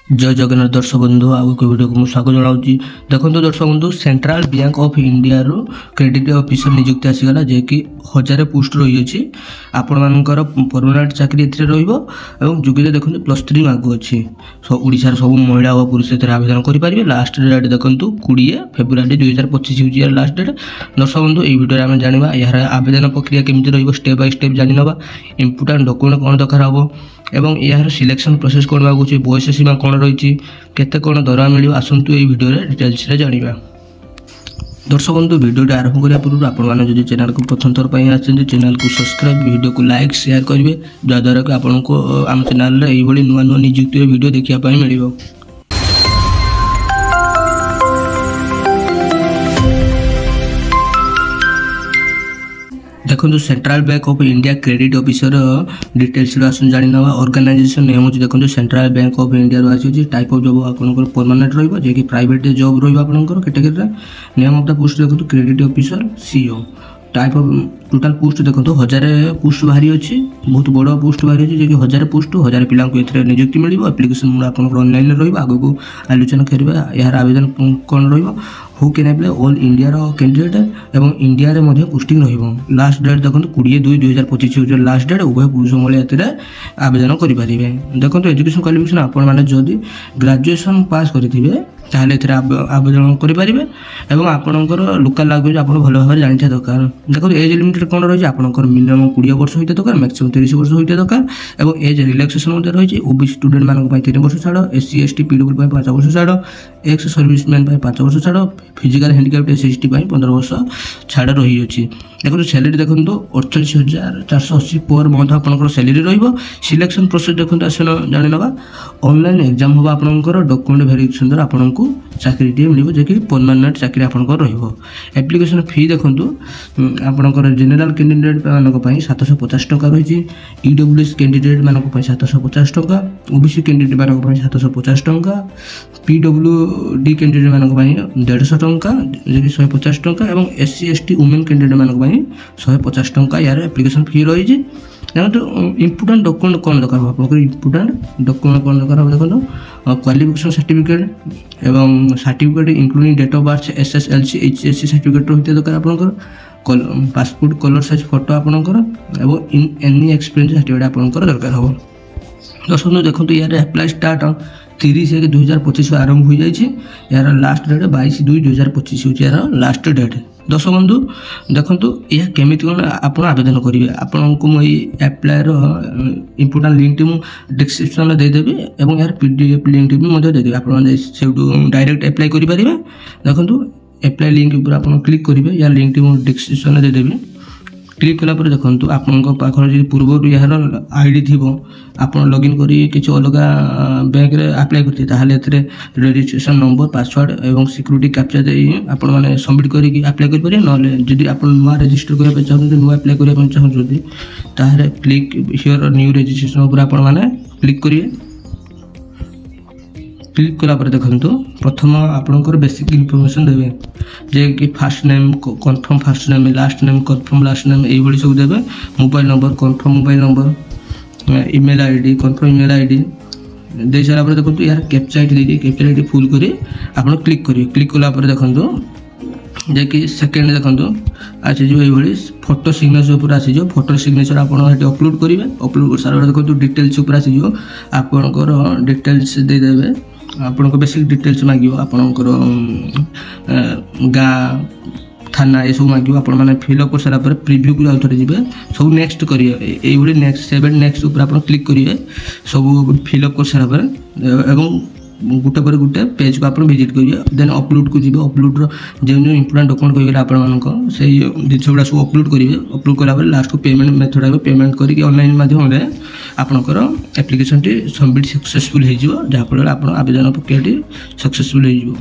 जय जगन्नाथ दर्शक बंधु आउ एक वीडियो को स्वागत जनाऊँगी। देखो दर्शक बंधु सेंट्रल बैंक ऑफ इंडिया रो क्रेडिट ऑफिसर नियुक्ति आसीगला जे कि 1000 पोस्ट रही अछि। आपण मानकर परमानेंट चाकरी एथरे रहइबो एवं जोग्यता देखंतु +3 मार्क अछि। ओडिसा सब महिला और पुरुष एथरे आवेदन करि परिबे। लास्ट डेट देखंतु 20 फेब्रुआरी 2025 होची लास्ट डेट। दर्शक बंधु ए वीडियो रे हम जानिबा यार आवेदन प्रक्रिया केमिति रहइबो स्टेप बाय स्टेप जानि नबा। इंपोर्टेंट डॉक्यूमेंट कोन दरकार हबो एवं यार सिलेक्शन प्रोसेस कोन बागुची बयस सीमा कोन रही केते कोन दरवा मिलियो आसंतु ए वीडियो रे डिटेल्स रे जानिबा। दर्शक बंधु वीडियो आरंभ करिया पूर्व आपण माने जदि चैनल को प्रथम थर पई आछन चैनल को सब्सक्राइब वीडियो को लाइक शेयर करिवे जद्वारा कि आपण को आम चैनल रे एई भली नुवा नुवा नियुक्ति वीडियो देखिया पई मिलिबो। देखो central Bank of India credit officer details आसन जानि नवा। ऑर्गेनाइजेशन नेम हो देखो सेंट्रल बैंक ऑफ इंडिया रो आसी टाइप ऑफ जॉब आपनकर परमानेंट रहइबो जे कि प्राइवेट जॉब रहइबो आपनकर कैटेगरी रे। नेम ऑफ द पोस्ट देखो credit officer CEO. Type of total post देखो 1000 पोस्ट बाहरी अछि। बहुत बड़ पोस्ट बाहरी अछि जे कि 1000 पोस्ट 1000 पिला को एथरे नियुक्ति मिलिबो। एप्लीकेशन मूल आपन ऑनलाइन रहइबो। आगो को आलोचना करबा यार आवेदन कोन रहइबो who can apply all India रो कैंडिडेट एवं इंडिया रे मध्ये पोस्टिंग रहइबो। लास्ट डेट देखो 20/2/2025 होजे लास्ट डेट। उभय पुरुष महिला एथरे आवेदन करि परिबे। देखो एजुकेशन क्वालिफिकेशन आपन माने जदी ग्रेजुएशन पास करथिबे ताहले एथरे आवेदन करि परिबे एवं आपनकर लोकल लैंग्वेज आपन भलो भाबे जानिथा दरकार। देखो एज लिमिट कोन रहै छै आपनकर मिनिमम 20 वर्ष होइते दरकार मैक्सिमम 30 वर्ष होइते दरकार एवं एज रिलैक्सेशन मध्ये रहै छै। ओबीसी स्टूडेंट मानक पई 3 वर्ष छाड़ एससी एसटी पीडब्ल्यू पई 5 वर्ष छाड़ एक्स सर्विसमैन पई 5 वर्ष छाड़ फिजिकल हैंडिकैप्ड एसटी पई 15 वर्ष छाड़ रही अछि। देखो सैलरी देखो 48480 पर मंथ आपनकर सैलरी रहइबो। सिलेक्शन प्रोसेस देखो आसन जानि नबा। ऑनलाइन एग्जाम होबा आपनकर डॉक्यूमेंट वेरिफिकेशन द्वारा आपनकु चाकरी टे मिलिबो जे कि परमानेंट चाकरी आपनकर रहइबो। एप्लीकेशन फी देखो आपनकर जनरल कैंडिडेट मानक पई 750 टका रही छी। ईडब्ल्यूएस कैंडिडेट मानक पई 750 टका ओबीसी कैंडिडेट मानक पई 750 टका पीडब्ल्यूडी कैंडिडेट मानक पई 150 टका जे कि 150 टका एवं एससी एसटी वुमेन कैंडिडेट मानक पई 150 टका यार एप्लीकेशन फी रही छी। तो इंपोर्टेंट डॉक्यूमेंट कौन दरकार हो आपन इंपोर्टेंट डॉक्यूमेंट कौन दरकार हो देखो क्वालिफिकेशन सर्टिफिकेट एवं certificate including date of birth SSLC HSC certificate होते दरकार आपन पासपोर्ट कलर साइज फोटो आपनकर एवं एनी एक्सपीरियंस सर्टिफिकेट आपनकर दरकार हो। दर्शक देखो यार अप्लाई स्टार्ट 30/1/2025 आरंभ हो जाइए। यार लास्ट डेट 22/2/2025 हो यार लास्ट डेट। दर्शक बंधु देखो यह केमिति कोन आपण आवेदन करेंगे आपन को मई अप्लाई रो इंपोर्टेंट लिंक मु डिस्क्रिप्शन दे देबे एवं यार पीडीएफ लिंक भी मदे दे देबे। आपण सेउडू डायरेक्ट अप्लाई करि परिबे। देखो अप्लाई लिंक ऊपर आपण क्लिक करेंगे या लिंक मु डिस्क्रिप्शन दे देबे। क्लिक कला पर देखो आपण पाखर जो पूर्व यार आईडी थी आपन लॉगिन करी किछ अलगा बैंक रे अप्लाई करते ताहले एथरे रजिस्ट्रेशन नंबर पासवर्ड एवं सिक्योरिटी कैप्चा दे आपण माने सबमिट करी कि अप्लाई कर परिए। नले जदि आपण नुवा रजिस्टर करै पे चाहते नुवा अप्लाई करै पे चाहते ताहले क्लिक हियर न्यू रजिस्ट्रेशन ऊपर आपण माने क्लिक करिए। क्लिक कला पर देखो प्रथम आपनकर बेसिक इनफॉरमेशन देबे जे कि first name confirm first name last name confirm last name एई भली सब देबे। Mobile number confirm mobile number email ID confirm email ID दे सारा पर देखो यार कैप्चा आईडी दे कैप्चा आईडी फुल करी आपन क्लिक करिए। क्लिक कला पर देखो जे कि सेकंड देखो आसे जो एई भली फोटो सिग्नेचर ऊपर आसी जो फोटो सिग्नेचर आपन हेटी अपलोड करिवे। अपलोड कर सारा देखो डिटेल्स ऊपर आसी जो आपनकर डिटेल्स दे देबे। आपन को बेसिक डिटेल्स मागियो आपनकर गाँ थाना ये सब मागियो आपण माने फिल अप कर सारा पर प्रीव्यू को आउथरे जिबे सब नेक्स्ट करिए। एई भली नेक्स्ट 7 नेक्स्ट ऊपर आपण क्लिक करिए सब फिल अप कर सारा पर एवं गुटे पर गुटे पेज को आपण विजिट करिए। देन अपलोड को जिबे। अपलोड रो जे इंपोर्टेंट डॉक्यूमेंट कहि गेला आपण मानको सेही दिछबडा सब अपलोड करिवे। अपलोड कला पर लास्ट को पेमेंट मेथड आबे पेमेंट करी ऑनलाइन माध्यम रे आपनकर एप्लीकेशन टी सबमिट सक्सेसफुल हे जिवो जहा पर आपण आवेदन प्रक्रिया टी सक्सेसफुल हे जिवो।